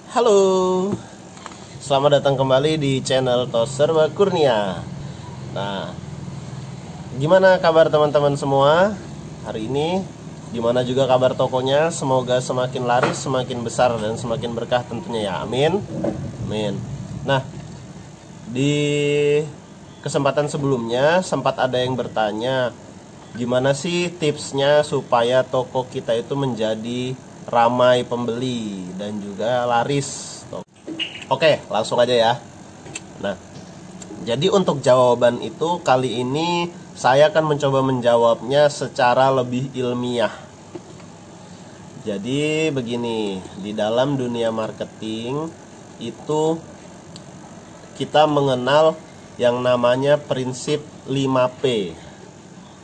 Halo, selamat datang kembali di channel Tos Serba Kurnia. Nah, gimana kabar teman-teman semua hari ini? Gimana juga kabar tokonya? Semoga semakin laris, semakin besar, dan semakin berkah tentunya ya, amin. Amin. Nah, di kesempatan sebelumnya sempat ada yang bertanya, gimana sih tipsnya supaya toko kita itu menjadi ramai pembeli dan juga laris. Oke, langsung aja ya. Nah, jadi untuk jawaban itu kali ini saya akan mencoba menjawabnya secara lebih ilmiah. Jadi begini, di dalam dunia marketing itu kita mengenal yang namanya prinsip 5P.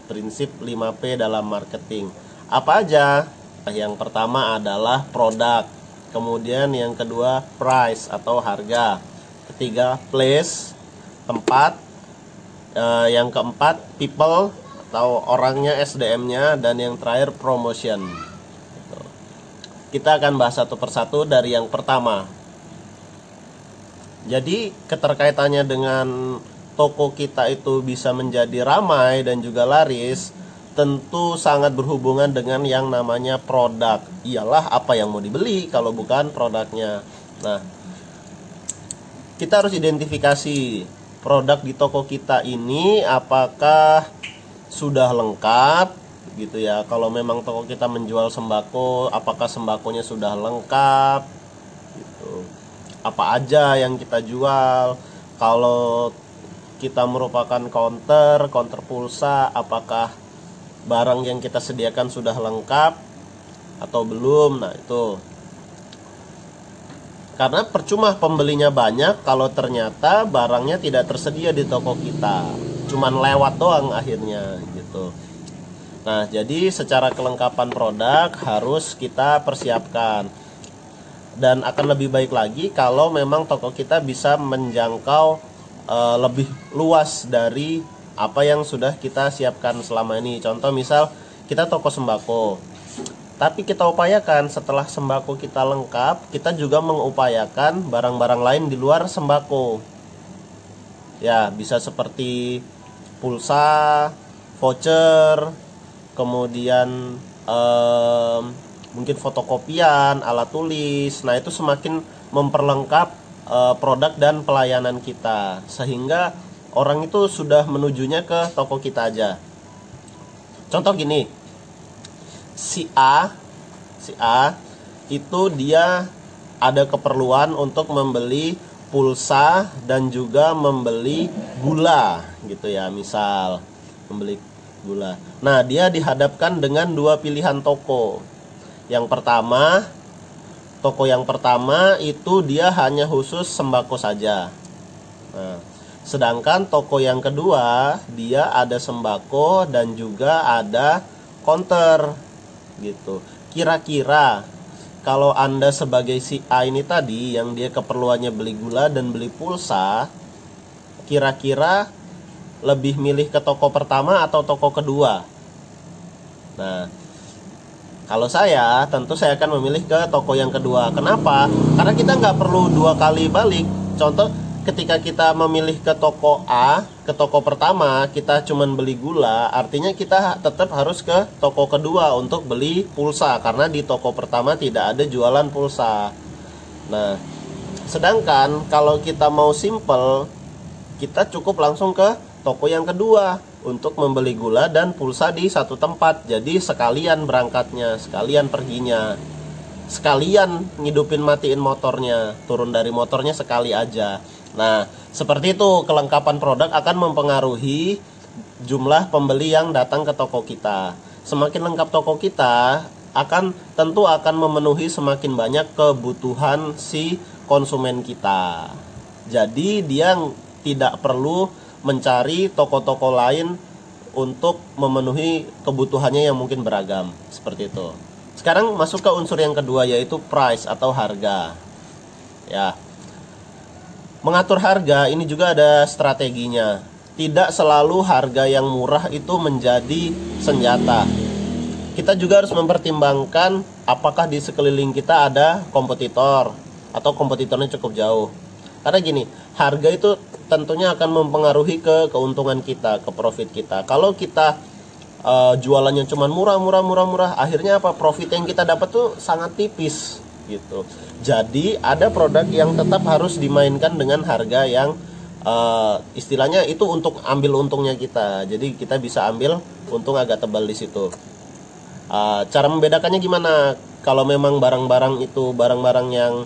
Prinsip 5P dalam marketing. Apa aja? Yang pertama adalah produk, kemudian yang kedua price atau harga, ketiga place, tempat, yang keempat people atau orangnya, SDM-nya, dan yang terakhir promotion. Kita akan bahas satu persatu dari yang pertama. Jadi keterkaitannya dengan toko kita itu bisa menjadi ramai dan juga laris tentu sangat berhubungan dengan yang namanya produk. Iyalah, apa yang mau dibeli kalau bukan produknya. Nah, kita harus identifikasi produk di toko kita ini apakah sudah lengkap gitu ya. Kalau memang toko kita menjual sembako, apakah sembakonya sudah lengkap gitu. Apa aja yang kita jual. Kalau kita merupakan counter pulsa, apakah barang yang kita sediakan sudah lengkap atau belum. Nah, itu karena percuma pembelinya banyak kalau ternyata barangnya tidak tersedia di toko kita, cuman lewat doang akhirnya gitu. Nah, jadi secara kelengkapan produk harus kita persiapkan, dan akan lebih baik lagi kalau memang toko kita bisa menjangkau lebih luas dari apa yang sudah kita siapkan selama ini. Contoh misal kita toko sembako, tapi kita upayakan setelah sembako kita lengkap, kita juga mengupayakan barang-barang lain di luar sembako. Ya, bisa seperti pulsa, voucher, kemudian mungkin fotokopian, alat tulis. Nah, itu semakin memperlengkap produk dan pelayanan kita, sehingga orang itu sudah menujunya ke toko kita aja. Contoh gini, si A itu dia ada keperluan untuk membeli pulsa dan juga membeli gula gitu ya, misal membeli gula. Nah, dia dihadapkan dengan dua pilihan toko. Toko yang pertama itu dia hanya khusus sembako saja. Nah, sedangkan toko yang kedua dia ada sembako dan juga ada counter gitu. Kira-kira kalau Anda sebagai si A ini tadi yang dia keperluannya beli gula dan beli pulsa, kira-kira lebih milih ke toko pertama atau toko kedua? Nah, kalau saya, tentu saya akan memilih ke toko yang kedua. Kenapa? Karena kita nggak perlu dua kali balik. Contoh, ketika kita memilih ke toko A, ke toko pertama, kita cuman beli gula, artinya kita tetap harus ke toko kedua untuk beli pulsa, karena di toko pertama tidak ada jualan pulsa. Nah, sedangkan kalau kita mau simple, kita cukup langsung ke toko yang kedua untuk membeli gula dan pulsa di satu tempat. Jadi sekalian berangkatnya, sekalian perginya, sekalian ngidupin matiin motornya, turun dari motornya sekali aja. Nah, seperti itu kelengkapan produk akan mempengaruhi jumlah pembeli yang datang ke toko kita. Semakin lengkap toko kita, tentu akan memenuhi semakin banyak kebutuhan si konsumen kita. Jadi dia tidak perlu mencari toko-toko lain untuk memenuhi kebutuhannya yang mungkin beragam. Seperti itu. Sekarang masuk ke unsur yang kedua, yaitu price atau harga. Ya, mengatur harga ini juga ada strateginya. Tidak selalu harga yang murah itu menjadi senjata. Kita juga harus mempertimbangkan apakah di sekeliling kita ada kompetitor, atau kompetitornya cukup jauh. Karena gini, harga itu tentunya akan mempengaruhi ke keuntungan kita, ke profit kita. Kalau kita jualannya cuma murah, akhirnya apa? Profit yang kita dapat tuh sangat tipis gitu. Jadi ada produk yang tetap harus dimainkan dengan harga yang istilahnya itu untuk ambil untungnya kita. Jadi kita bisa ambil untung agak tebal di situ. Cara membedakannya gimana? Kalau memang barang-barang itu barang-barang yang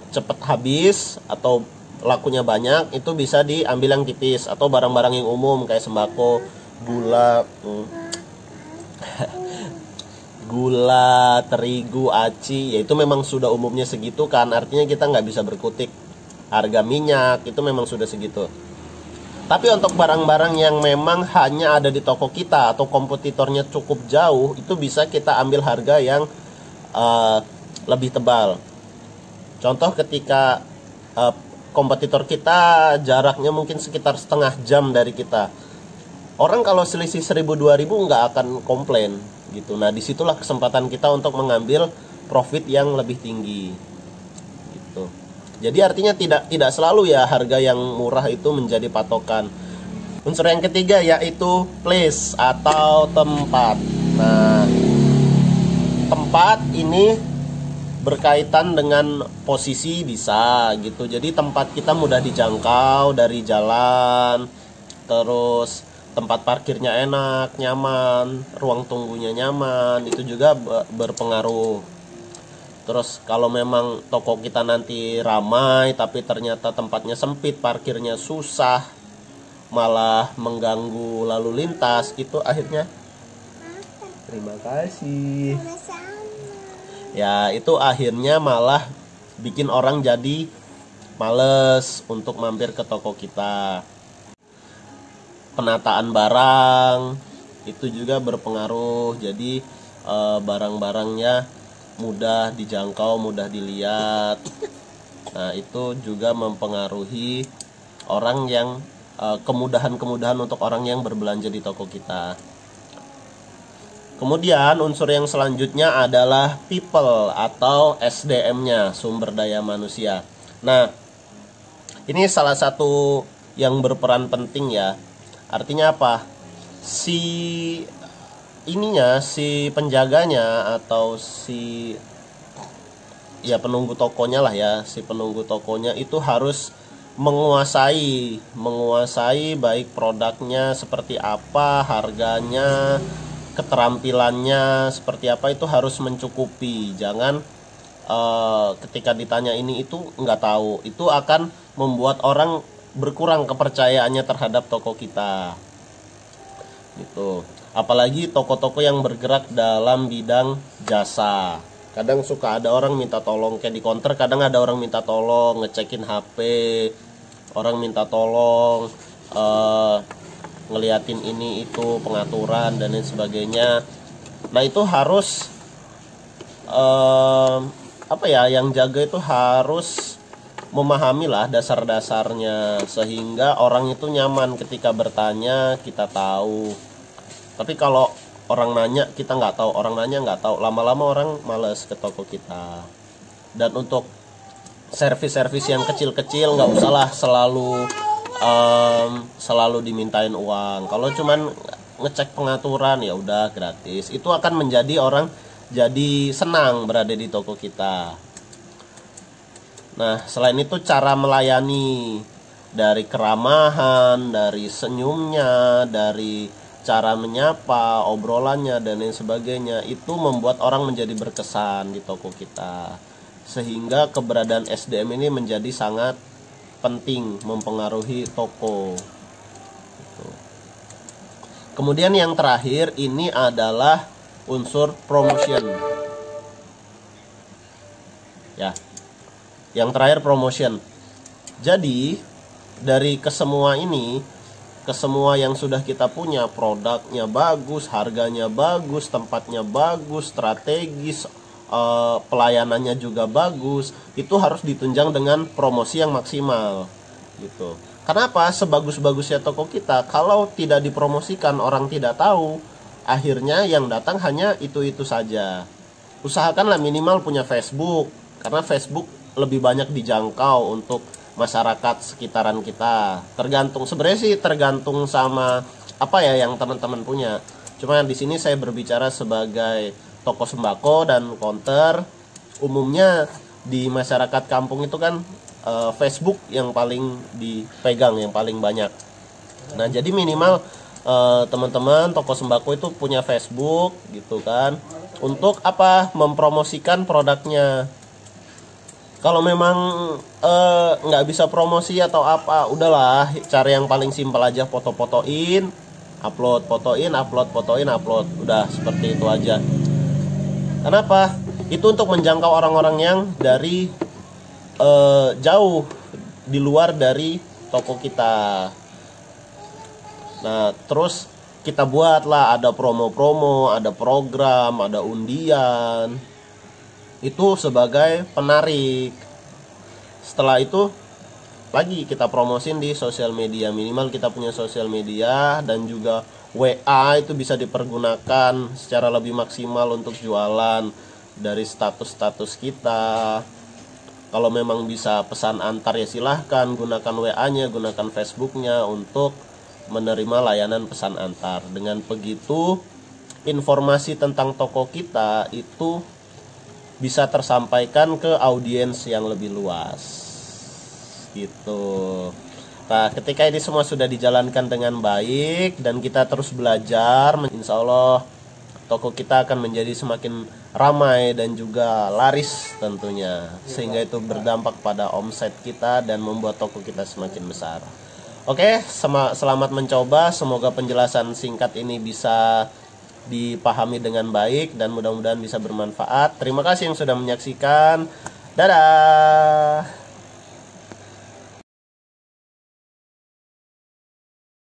cepat habis atau lakunya banyak, itu bisa diambil yang tipis. Atau barang-barang yang umum kayak sembako, gula, gula, terigu, aci, ya itu memang sudah umumnya segitu kan, artinya kita nggak bisa berkutik. Harga minyak itu memang sudah segitu. Tapi untuk barang-barang yang memang hanya ada di toko kita atau kompetitornya cukup jauh, itu bisa kita ambil harga yang lebih tebal. Contoh ketika kompetitor kita jaraknya mungkin sekitar setengah jam dari kita, orang kalau selisih 1.000-2.000 nggak akan komplain gitu. Nah disitulah kesempatan kita untuk mengambil profit yang lebih tinggi gitu. Jadi artinya tidak selalu ya harga yang murah itu menjadi patokan. Unsur yang ketiga yaitu place atau tempat. Nah tempat ini berkaitan dengan posisi bisa gitu. Jadi tempat kita mudah dijangkau dari jalan, terus tempat parkirnya enak, nyaman, ruang tunggunya nyaman, itu juga berpengaruh. Terus kalau memang toko kita nanti ramai tapi ternyata tempatnya sempit, parkirnya susah, malah mengganggu lalu lintas, itu akhirnya terima kasih. Ya itu akhirnya malah bikin orang jadi males untuk mampir ke toko kita. Penataan barang itu juga berpengaruh. Jadi barang-barangnya mudah dijangkau, mudah dilihat. Nah itu juga mempengaruhi orang yang kemudahan-kemudahan untuk orang yang berbelanja di toko kita. Kemudian unsur yang selanjutnya adalah people atau SDM-nya, sumber daya manusia. Nah, ini salah satu yang berperan penting ya. Artinya apa? Si penjaganya atau penunggu tokonya lah ya, si penunggu tokonya itu harus menguasai baik produknya seperti apa, harganya, keterampilannya seperti apa, itu harus mencukupi. Jangan ketika ditanya ini itu nggak tahu, itu akan membuat orang berkurang kepercayaannya terhadap toko kita gitu. Apalagi toko-toko yang bergerak dalam bidang jasa, kadang suka ada orang minta tolong kayak di counter, kadang ada orang minta tolong ngecekin HP, orang minta tolong ngeliatin ini itu pengaturan dan lain sebagainya. Nah itu harus yang jaga itu harus memahami lah dasar-dasarnya sehingga orang itu nyaman ketika bertanya, kita tahu. Tapi kalau orang nanya kita nggak tahu, orang nanya nggak tahu, lama-lama orang males ke toko kita. Dan untuk servis-servis yang kecil-kecil nggak usahlah selalu dimintain uang. Kalau cuman ngecek pengaturan ya udah gratis. Itu akan menjadi orang jadi senang berada di toko kita. Nah, selain itu cara melayani, dari keramahan, dari senyumnya, dari cara menyapa, obrolannya dan lain sebagainya, itu membuat orang menjadi berkesan di toko kita. Sehingga keberadaan SDM ini menjadi sangat penting, mempengaruhi toko. Kemudian yang terakhir ini adalah unsur promotion. Ya. Yang terakhir promotion. Jadi dari kesemua ini, kesemua yang sudah kita punya, produknya bagus, harganya bagus, tempatnya bagus, strategis, pelayanannya juga bagus, itu harus ditunjang dengan promosi yang maksimal gitu. Kenapa? Sebagus-bagusnya toko kita, kalau tidak dipromosikan, orang tidak tahu, akhirnya yang datang hanya itu-itu saja. Usahakanlah minimal punya Facebook, karena Facebook lebih banyak dijangkau untuk masyarakat sekitaran kita. Tergantung, sebenarnya sih tergantung sama apa ya yang teman-teman punya. Cuma di sini saya berbicara sebagai toko sembako dan counter. Umumnya di masyarakat kampung itu kan Facebook yang paling dipegang, yang paling banyak. Nah, jadi minimal teman-teman toko sembako itu punya Facebook gitu kan. Untuk apa? Mempromosikan produknya. Kalau memang nggak bisa promosi atau apa, udahlah cara yang paling simpel aja, foto-fotoin, upload, fotoin, upload, fotoin, upload, udah seperti itu aja. Kenapa? Itu untuk menjangkau orang-orang yang dari jauh di luar dari toko kita. Nah, terus kita buatlah ada promo-promo, ada program, ada undian. Itu sebagai penarik. Setelah itu lagi kita promosin di sosial media. Minimal kita punya sosial media, dan juga WA itu bisa dipergunakan secara lebih maksimal untuk jualan dari status-status kita. Kalau memang bisa pesan antar ya silahkan gunakan WA-nya, gunakan Facebook-nya untuk menerima layanan pesan antar. Dengan begitu informasi tentang toko kita itu bisa tersampaikan ke audiens yang lebih luas gitu. Nah, ketika ini semua sudah dijalankan dengan baik dan kita terus belajar, insya Allah toko kita akan menjadi semakin ramai dan juga laris tentunya, sehingga itu berdampak pada omset kita dan membuat toko kita semakin besar. Oke, selamat mencoba. Semoga penjelasan singkat ini bisa dipahami dengan baik dan mudah-mudahan bisa bermanfaat. Terima kasih yang sudah menyaksikan. Dadah.